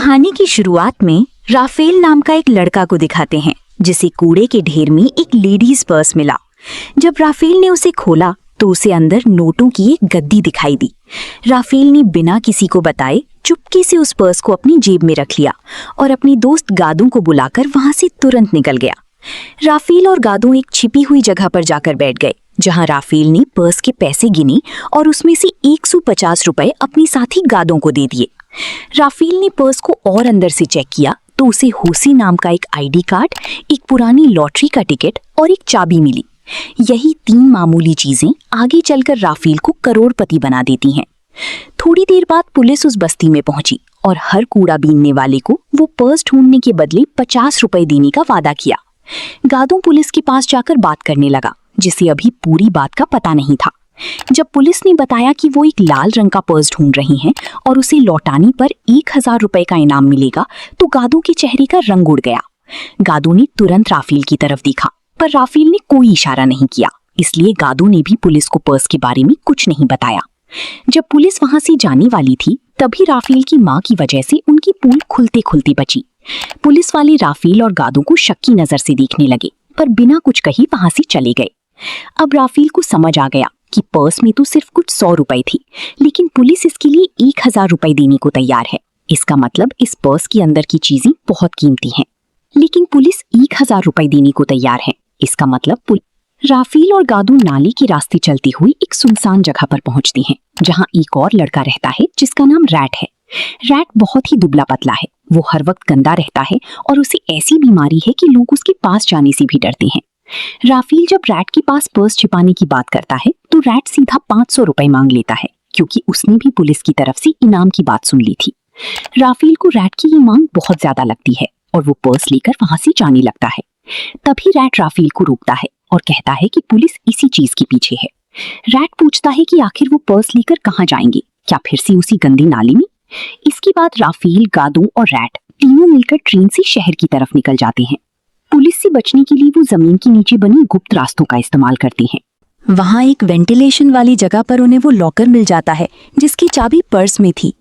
कहानी की शुरुआत में राफेल नाम का एक लड़का को दिखाते हैं जिसे कूड़े के ढेर में एक लेडीज पर्स मिला। जब राफेल ने उसे खोला तो उसे अंदर नोटों की एक गद्दी दिखाई दी। राफेल ने बिना किसी को बताए चुपके से उस पर्स को अपनी जेब में रख लिया और अपनी दोस्त गादू को बुलाकर वहां से तुरंत निकल गया। राफेल और गादू एक छिपी हुई जगह पर जाकर बैठ गए जहां राफेल ने पर्स के पैसे गिने और उसमें से 150 रुपए अपनी साथी गादू को दे दिए। राफेल ने पर्स को और अंदर से चेक किया तो उसे होसी नाम का एक आईडी कार्ड, एक पुरानी लॉटरी का टिकट और एक चाबी मिली। यही 3 मामूली चीजें आगे चलकर राफेल को करोड़पति बना देती हैं। थोड़ी देर बाद पुलिस उस बस्ती में पहुंची और हर कूड़ा बीनने वाले को वो पर्स ढूंढने के बदले 50 रुपए देने का वादा किया। गादू पुलिस के पास जाकर बात करने लगा जिसे अभी पूरी बात का पता नहीं था। जब पुलिस ने बताया कि वो एक लाल रंग का पर्स ढूंढ रही हैं और उसे लौटाने पर 1000 रुपए का इनाम मिलेगा तो गादू के चेहरे का रंग उड़ गया। गादू ने तुरंत राफेल की तरफ देखा पर राफेल ने कोई इशारा नहीं किया, इसलिए गादू ने भी पुलिस को पर्स के बारे में कुछ नहीं बताया। जब पुलिस वहां से जाने वाली थी तभी राफेल की मां की वजह से उनकी पूल खुलते खुलते बची। पुलिस वाले राफेल और गादू को शक की नजर से देखने लगे पर बिना कुछ कही वहां से चले गए। अब राफेल को समझ आ गया कि पर्स में तो सिर्फ कुछ 100 रुपए थी, लेकिन पुलिस इसके लिए 1000 रुपए देने को तैयार है। इसका मतलब इस पर्स के अंदर की चीजें बहुत कीमती हैं। लेकिन पुलिस 1000 रुपए देने को तैयार है, इसका मतलब राफेल और गादू नाले के रास्ते चलती हुई एक सुनसान जगह पर पहुंचती हैं, जहां एक और लड़का रहता है जिसका नाम रैट है। रैट बहुत ही दुबला पतला है, वो हर वक्त गंदा रहता है और उसे ऐसी बीमारी है कि लोग उसके पास जाने से भी डरते हैं। राफेल जब रैट के पास पर्स छिपाने की बात करता है तो रैट सीधा 500 रुपए मांग लेता है, क्योंकि उसने भी पुलिस की तरफ से इनाम की बात सुन ली थी। राफेल को रैट की ये मांग बहुत ज्यादा लगती है और वो पर्स लेकर वहां से जाने लगता है। तभी रैट राफेल को रोकता है और कहता है कि पुलिस इसी चीज के पीछे है। रैट पूछता है कि आखिर वो पर्स लेकर कहाँ जाएंगे, क्या फिर से उसी गंदे नाले में? इसके बाद राफेल, गादू और रैट तीनों मिलकर ट्रेन से शहर की तरफ निकल जाते हैं। पुलिस से बचने के लिए वो जमीन के नीचे बनी गुप्त रास्तों का इस्तेमाल करते हैं। वहां एक वेंटिलेशन वाली जगह पर उन्हें वो लॉकर मिल जाता है जिसकी चाबी पर्स में थी।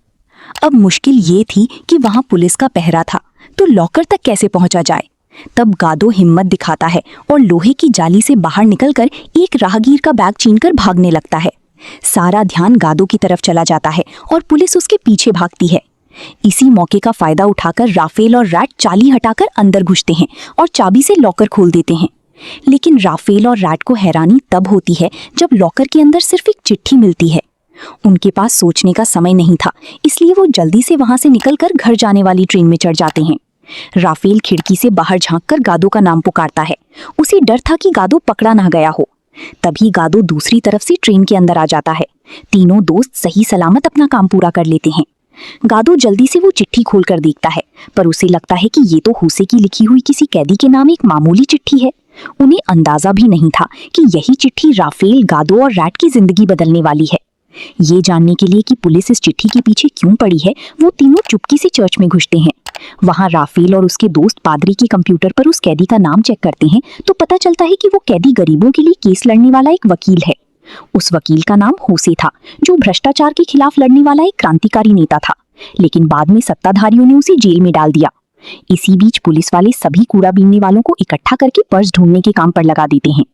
अब मुश्किल ये थी कि वहां पुलिस का पहरा था, तो लॉकर तक कैसे पहुंचा जाए? तब गादू हिम्मत दिखाता है और लोहे की जाली से बाहर निकलकर एक राहगीर का बैग छीनकर भागने लगता है। सारा ध्यान गादू की तरफ चला जाता है और पुलिस उसके पीछे भागती है। इसी मौके का फायदा उठाकर राफेल और रैट चाली हटाकर अंदर घुसते हैं और चाबी से लॉकर खोल देते हैं। लेकिन राफेल और रैट को हैरानी तब होती है जब लॉकर के अंदर सिर्फ एक चिट्ठी मिलती है। उनके पास सोचने का समय नहीं था, इसलिए वो जल्दी से वहां से निकलकर घर जाने वाली ट्रेन में चढ़ जाते हैं। राफेल खिड़की से बाहर झांककर गादू का नाम पुकारता है। उसे डर था कि गादू पकड़ा ना गया हो। तभी गादू दूसरी तरफ से ट्रेन के अंदर आ जाता है। तीनों दोस्त सही सलामत अपना काम पूरा कर लेते हैं। गादू जल्दी से वो चिट्ठी खोलकर देखता है पर उसे लगता है कि ये तो होसे की लिखी हुई किसी कैदी के नाम एक मामूली चिट्ठी है। उन्हें अंदाजा भी नहीं था कि यही चिट्ठी राफेल, गादू और रैट की जिंदगी बदलने वाली है। ये जानने के लिए कि पुलिस इस चिट्ठी के पीछे क्यों पड़ी है, वो तीनों चुपके से चर्च में घुसते हैं। वहां राफेल और उसके दोस्त पादरी के कंप्यूटर पर उस कैदी का नाम चेक करते हैं तो पता चलता है कि वो कैदी गरीबों के लिए केस लड़ने वाला एक वकील है। उस वकील का नाम होसे था, जो भ्रष्टाचार के खिलाफ लड़ने वाला एक क्रांतिकारी नेता था, लेकिन बाद में सत्ताधारियों ने उसे जेल में डाल दिया। इसी बीच पुलिस वाले सभी कूड़ा बीनने वालों को इकट्ठा करके पर्स ढूंढने के काम पर लगा देते हैं।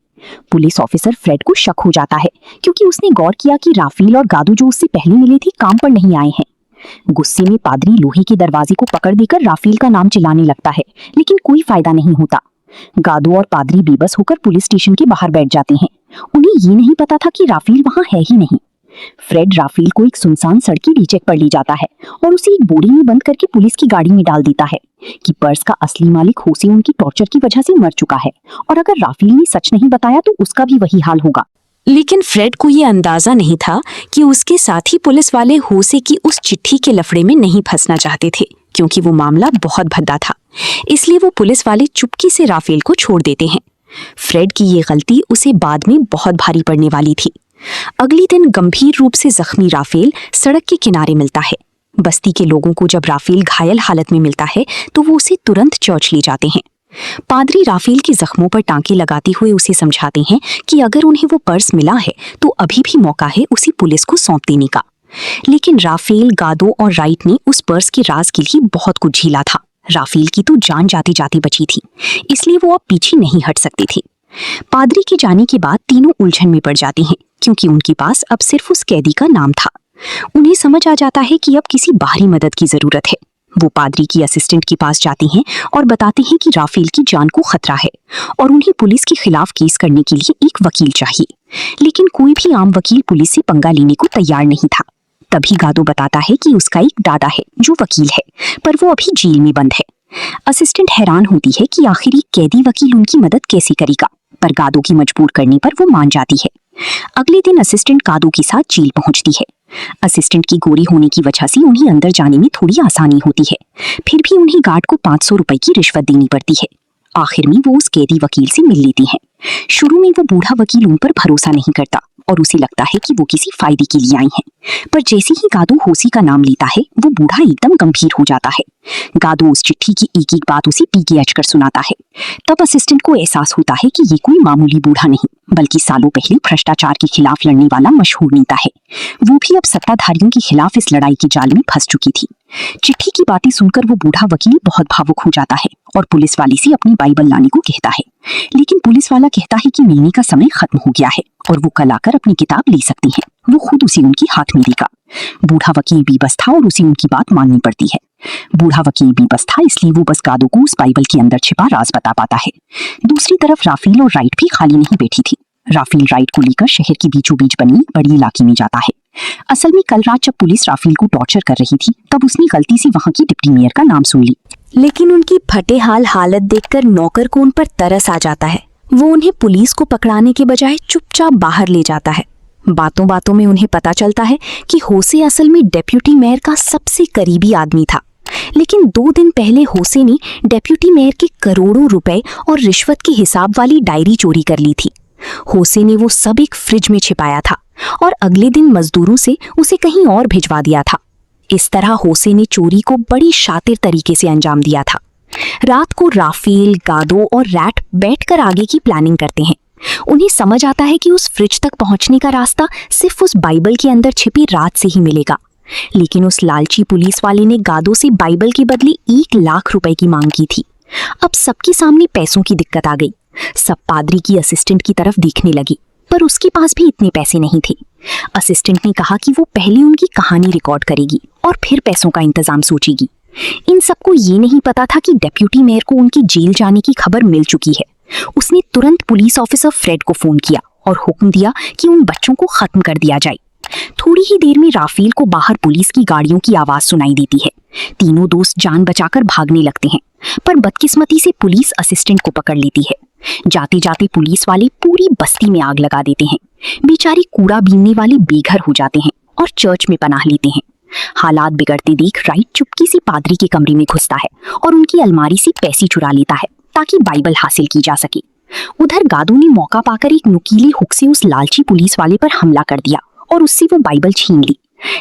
पुलिस ऑफिसर फ्रेड को शक हो जाता है क्योंकि उसने गौर किया कि राफेल और गादू जो उससे पहले मिले थे काम पर नहीं आए हैं। गुस्से में पादरी लोहे के दरवाजे को पकड़ देकर राफेल का नाम चिल्लाने लगता है, लेकिन कोई फायदा नहीं होता। गादू और पादरी बेबस होकर पुलिस स्टेशन के बाहर बैठ जाते हैं। उन्हें ये नहीं पता था कि राफेल वहां है ही नहीं। फ्रेड राफेल को एक सुनसान सड़क की रीचेक पर ले जाता है और उसे एक बोरी में बंद करके पुलिस की गाड़ी में डाल देता है कि पर्स का असली मालिक होसे उनकी टॉर्चर की वजह से मर चुका है और अगर राफेल ने सच नहीं बताया तो उसका भी वही हाल होगा। लेकिन फ्रेड को ये अंदाजा नहीं था कि उसके साथी पुलिस वाले होसे की उस चिट्ठी के लफड़े में नहीं फंसना चाहते थे, क्योंकि वो मामला बहुत भद्दा था। इसलिए वो पुलिस वाले चुपके से राफेल को छोड़ देते हैं। फ्रेड की ये गलती उसे बाद में बहुत भारी पड़ने वाली थी। अगले दिन गंभीर रूप से जख्मी राफेल सड़क के किनारे मिलता है। बस्ती के लोगों को जब राफेल घायल हालत में मिलता है तो वो उसे तुरंत चर्च ले जाते हैं। पादरी राफेल के जख्मों पर टांके लगाते हुए उसे समझाते हैं कि अगर उन्हें वो पर्स मिला है तो अभी भी मौका है उसे पुलिस को सौंप देने का। लेकिन राफेल, गादो और राइट ने उस पर्स के राज के लिए बहुत कुछ झेला था। राफेल की तो जान जाते जाते बची थी, इसलिए वो अब पीछे नहीं हट सकते थे। पादरी के जाने के बाद तीनों उलझन में पड़ जाते हैं, क्योंकि उनके पास अब सिर्फ उस कैदी का नाम था। उन्हें समझ आ जाता है कि अब किसी बाहरी मदद की जरूरत है। वो पादरी की असिस्टेंट के पास जाते हैं और बताते हैं कि राफेल की जान को खतरा है और उन्हें पुलिस के खिलाफ केस करने के लिए एक वकील चाहिए। लेकिन कोई भी आम वकील पुलिस से पंगा लेने को तैयार नहीं था। तभी गादो बताता है कि उसका एक दादा है जो वकील है, पर वो अभी जेल में बंद है। असिस्टेंट हैरान होती है कि आखिर एक कैदी वकील उनकी मदद कैसे करेगा, पर गादो की मजबूर करने पर वो मान जाती है। अगले दिन असिस्टेंट गादो के साथ जेल पहुंचती है। असिस्टेंट की गोरी होने की वजह से उन्हें अंदर जाने में थोड़ी आसानी होती है, फिर भी उन्हें गार्ड को 500 रुपए की रिश्वत देनी पड़ती है। आखिर में वो उस कैदी वकील से मिल लेती हैं। शुरू में वो बूढ़ा वकील उन पर भरोसा नहीं करता और उसे लगता है कि वो किसी फायदे के लिए आई हैं, पर जैसे ही गादो होसी का नाम लेता है वो बूढ़ा एकदम गंभीर हो जाता है। गादो उस चिट्ठी की एक एक बात उसे पीके कर सुनाता है। तब असिस्टेंट को एहसास होता है कि ये कोई मामूली बूढ़ा नहीं, बल्कि सालों पहले भ्रष्टाचार के खिलाफ लड़ने वाला मशहूर नेता है। वो भी अब सत्ताधारियों के खिलाफ इस लड़ाई के जाल में फंस चुकी थी। चिट्ठी की बातें सुनकर वो बूढ़ा वकील बहुत भावुक हो जाता है और पुलिस वाले से अपनी बाइबल लाने को कहता है। लेकिन पुलिस वाला कहता है कि मिलने का समय खत्म हो गया है और वो कल आकर अपनी किताब ले सकती हैं। वो खुद उसे उनके हाथ में देगा। बूढ़ा वकील बेबस था और उसे उनकी बात माननी पड़ती है। बूढ़ा वकील बेबस था, इसलिए वो बस गादो को उस बाइबल के अंदर छिपा राज बता पाता है। दूसरी तरफ राफेल और राइट भी खाली नहीं बैठी थी। राफेल राइट को लेकर शहर के बीचों बीच बनी एक बड़ी इलाके में जाता है। असल में कल रात जब पुलिस राफेल को टॉर्चर कर रही थी, तब उसने गलती से वहां की डिप्टी मेयर का नाम सुन ली। लेकिन उनकी फटे हाल हालत देखकर नौकर को उन पर तरस आ जाता है। वो उन्हें पुलिस को पकड़ाने के बजाय चुपचाप बाहर ले जाता है। बातों बातों में उन्हें पता चलता है कि होसे असल में डेप्यूटी मेयर का सबसे करीबी आदमी था। लेकिन 2 दिन पहले होसे ने डेप्यूटी मेयर के करोड़ों रुपए और रिश्वत के हिसाब वाली डायरी चोरी कर ली थी। होसे ने वो सब एक फ्रिज में छिपाया था और अगले दिन मजदूरों से उसे कहीं और भिजवा दिया था। इस तरह होसे ने चोरी को बड़ी शातिर तरीके से अंजाम दिया था। रात को राफेल, गादो और रैट बैठकर आगे की प्लानिंग करते हैं। उन्हें समझ आता है कि उस फ्रिज तक पहुंचने का रास्ता सिर्फ उस बाइबल के अंदर छिपी रात से ही मिलेगा। लेकिन उस लालची पुलिस वाले ने गादो से बाइबल के बदले 1 लाख रुपए की मांग की थी। अब सबके सामने पैसों की दिक्कत आ गई। सब पादरी की असिस्टेंट की तरफ देखने लगी, पर उसके पास भी इतने पैसे नहीं थे। असिस्टेंट ने कहा कि वो पहले उनकी कहानी रिकॉर्ड करेगी और फिर पैसों का इंतजाम सोचेगी। इन सबको ये नहीं पता था कि डेप्यूटी मेयर को उनकी जेल जाने की खबर मिल चुकी है। उसने तुरंत पुलिस ऑफिसर फ्रेड को फोन किया और हुक्म दिया कि उन बच्चों को खत्म कर दिया जाए। थोड़ी ही देर में राफेल को बाहर पुलिस की गाड़ियों की आवाज सुनाई देती है। तीनों दोस्त जान बचाकर भागने लगते हैं, पर बदकिस्मती से पुलिस असिस्टेंट को पकड़ लेती है। जाते जाते पुलिस वाले पूरी बस्ती में आग लगा देते हैं। बेचारे कूड़ा बीनने वाले बेघर हो जाते हैं और चर्च में पनाह लेते हैं। हालात बिगड़ते देख राइट चुपके से पादरी के कमरे में घुसता है और उनकी अलमारी से पैसे चुरा लेता है ताकि बाइबल हासिल की जा सके। उधर गादो ने मौका पाकर एक नुकीले हुक से उस लालची पुलिस वाले पर हमला कर दिया और उससे वो बाइबल छीन ली।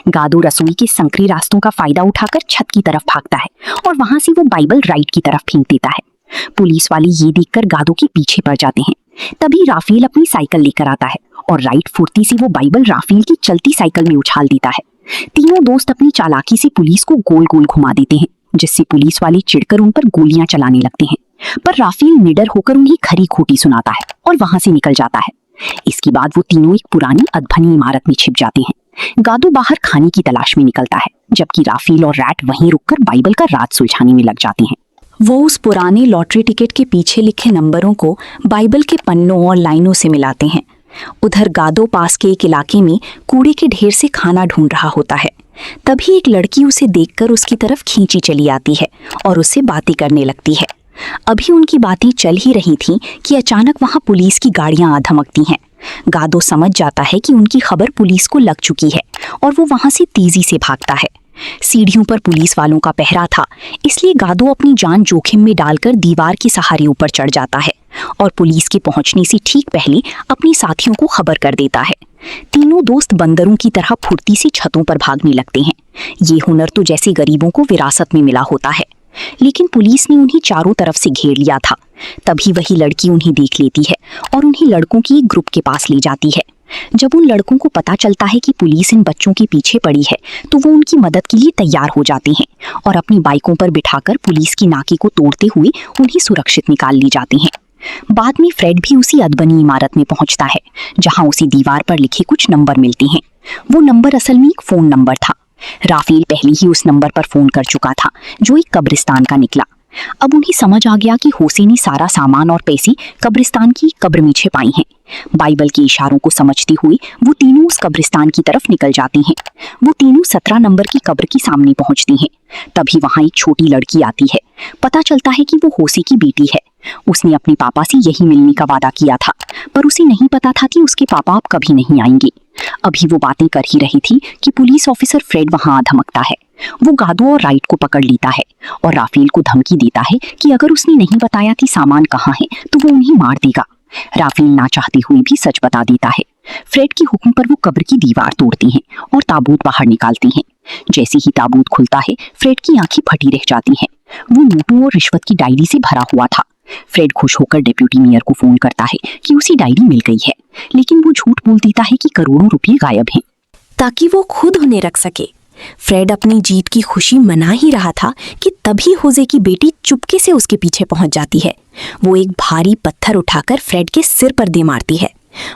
गादो रसोई के संकरे रास्तों का फायदा उठाकर छत की तरफ भागता है और वहां से वो बाइबल राइट की तरफ फेंक देता है। पुलिस वाले ये देखकर गादो के पीछे पड़ जाते हैं। तभी राफेल अपनी साइकिल लेकर आता है और राइट फुर्ती से वो बाइबल राफेल की चलती साइकिल में उछाल देता है। तीनों दोस्त अपनी चालाकी से पुलिस को गोल गोल घुमा देते हैं, जिससे पुलिस वाले चिढ़कर उन पर गोलियां चलाने लगते हैं। पर राफेल निडर होकर उन्हें खरी खोटी सुनाता है और वहां से निकल जाता है। इसके बाद वो तीनों एक पुरानी अधभनी इमारत में छिप जाते हैं। गादो बाहर खाने की तलाश में निकलता है, जबकि राफेल और रैट वहीं रुककर बाइबल का राज सुलझाने में लग जाते हैं। वो उस पुराने लॉटरी टिकट के पीछे लिखे नंबरों को बाइबल के पन्नों और लाइनों से मिलाते हैं। उधर गादो पास के एक इलाके में कूड़े के ढेर से खाना ढूंढ रहा होता है। तभी एक लड़की उसे देखकर उसकी तरफ खींची चली आती है और उससे बातें करने लगती है। अभी उनकी बातें चल ही रही थीं कि अचानक वहां पुलिस की गाड़ियां आ धमकती हैं। गादो समझ जाता है कि उनकी खबर पुलिस को लग चुकी है और वो वहां से तेजी से भागता है। सीढ़ियों पर पुलिस वालों का पहरा था, इसलिए गादो अपनी जान जोखिम में डालकर दीवार के सहारे ऊपर चढ़ जाता है और पुलिस के पहुंचने से ठीक पहले अपने साथियों को खबर कर देता है। तीनों दोस्त बंदरों की तरह फुर्ती से छतों पर भागने लगते हैं। ये हुनर तो जैसे गरीबों को विरासत में मिला होता है। लेकिन पुलिस ने उन्हें चारों तरफ से घेर लिया था। तभी वही लड़की उन्हें देख लेती है और उन्हें लड़कों की एक ग्रुप के पास ले जाती है। जब उन लड़कों को पता चलता है कि पुलिस इन बच्चों के पीछे पड़ी है तो वो उनकी मदद के लिए तैयार हो जाते हैं और अपनी बाइकों पर बिठाकर पुलिस की नाके को तोड़ते हुए उन्हें सुरक्षित निकाल ले जाते हैं। बाद में फ्रेड भी उसी अदबनी इमारत में पहुंचता है जहां उसी दीवार पर लिखे कुछ नंबर मिलते हैं। वो नंबर असल में एक फोन नंबर था। राफेल पहले ही उस नंबर पर फोन कर चुका था जो एक कब्रिस्तान का निकला। अब उन्हें समझ आ गया कि होसे ने सारा सामान और पैसे कब्रिस्तान की कब्र में छिपाई हैं। बाइबल के इशारों को समझते हुए वो तीनों उस कब्रिस्तान की तरफ निकल जाते हैं। वो तीनों 17 नंबर की कब्र के सामने पहुंचते हैं। तभी वहां एक छोटी लड़की आती है। पता चलता है कि वो होसे की बेटी है। उसने अपने पापा से यही मिलने का वादा किया था, पर उसे नहीं पता था कि उसके पापा अब कभी नहीं आएंगे। अभी वो बातें कर ही रही थी कि पुलिस ऑफिसर फ्रेड वहां आ धमकता है। वो गादो और राइट को पकड़ लेता है और राफेल को धमकी देता है कि अगर उसने नहीं बताया कि सामान कहाँ है तो वो उन्हें मार देगा। राफेल ना चाहते हुए भी सच बता देता है। फ्रेड के हुक्म पर वो कब्र की दीवार तोड़ती हैं और ताबूत बाहर निकालती हैं। जैसे ही ताबूत खुलता है फ्रेड की आंखें फटी रह जाती हैं। वो नोटों और रिश्वत की डायरी से भरा हुआ था। फ्रेड खुश होकर डिप्टी मेयर को फोन करता है कि उसी डायरी मिल गई है, लेकिन वो झूठ बोल देता है कि करोड़ों रुपए गायब हैं ताकि वो खुद उन्हें रख सके। फ्रेड अपनी जीत की खुशी मना ही रहा था कि तभी होसे की बेटी चुपके से उसके पीछे पहुंच जाती है। वो एक भारी पत्थर उठाकर फ्रेड के सिर पर दे मारती है।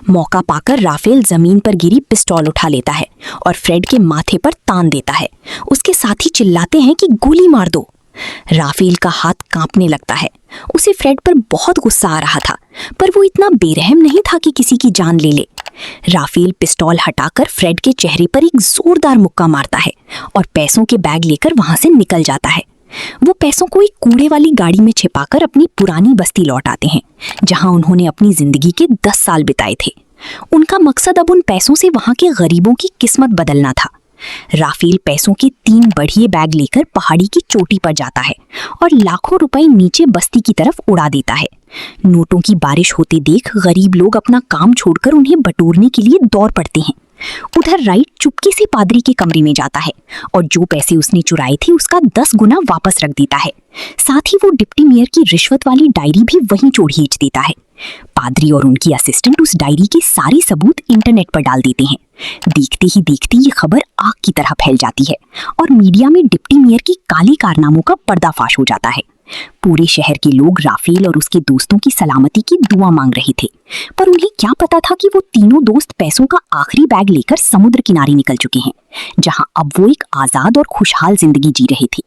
मौका पाकर राफेल जमीन पर गिरी पिस्तौल उठा लेता है और फ्रेड के माथे पर तान देता है। उसके साथी चिल्लाते हैं कि गोली मार दो। राफेल का हाथ कांपने लगता है। उसे फ्रेड पर बहुत गुस्सा आ रहा था, पर वो इतना बेरहम नहीं था कि किसी की जान ले ले। राफेल पिस्तौल हटाकर फ्रेड के चेहरे पर एक जोरदार मुक्का मारता है और पैसों के बैग लेकर वहां से निकल जाता है। वो पैसों को एक कूड़े वाली गाड़ी में छिपाकर अपनी पुरानी बस्ती लौट आते हैं जहां उन्होंने अपनी जिंदगी के 10 साल बिताए थे। उनका मकसद अब उन पैसों से वहां के गरीबों की किस्मत बदलना था। राफेल पैसों के 3 बढ़िए बैग लेकर पहाड़ी की चोटी पर जाता है और लाखों रुपए नीचे बस्ती की तरफ उड़ा देता है। नोटों की बारिश होते देख गरीब लोग अपना काम छोड़कर उन्हें बटोरने के लिए दौड़ पड़ते हैं। उधर राइट चुपके से पादरी के कमरे में जाता है और जो पैसे उसने चुराए थे उसका 10 गुना वापस रख देता है। साथ ही वो डिप्टी मेयर की रिश्वत वाली डायरी भी वहीं चोरीच देता है। पादरी और उनकी असिस्टेंट उस डायरी के सारे सबूत इंटरनेट पर डाल देते हैं। देखते ही देखते ये खबर आग की तरह फैल जाती है और मीडिया में डिप्टी मेयर की काले कारनामों का पर्दाफाश हो जाता है। पूरे शहर के लोग राफेल और उसके दोस्तों की सलामती की दुआ मांग रहे थे, पर उन्हें क्या पता था कि वो तीनों दोस्त पैसों का आखिरी बैग लेकर समुद्र किनारे निकल चुके हैं, जहां अब वो एक आजाद और खुशहाल जिंदगी जी रहे थे।